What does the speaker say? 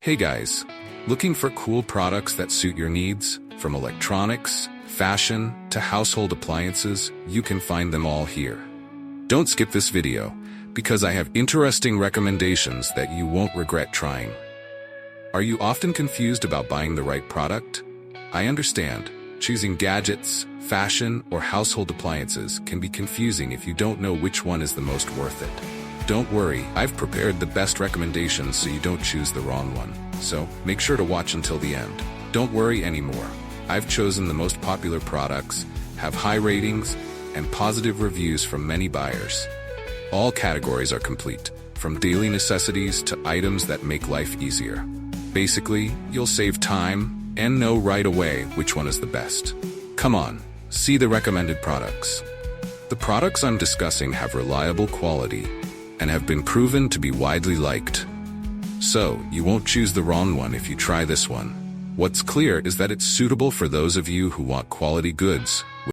Hey guys, looking for cool products that suit your needs? From electronics, fashion, to household appliances, you can find them all here. Don't skip this video, because I have interesting recommendations that you won't regret trying. Are you often confused about buying the right product? I understand. Choosing gadgets, fashion, or household appliances can be confusing if you don't know which one is the most worth it. Don't worry, I've prepared the best recommendations so you don't choose the wrong one. So, make sure to watch until the end. Don't worry anymore. I've chosen the most popular products, have high ratings, and positive reviews from many buyers. All categories are complete, from daily necessities to items that make life easier. Basically, you'll save time and know right away which one is the best. Come on, see the recommended products. The products I'm discussing have reliable quality and have been proven to be widely liked. So, you won't choose the wrong one if you try this one. What's clear is that it's suitable for those of you who want quality goods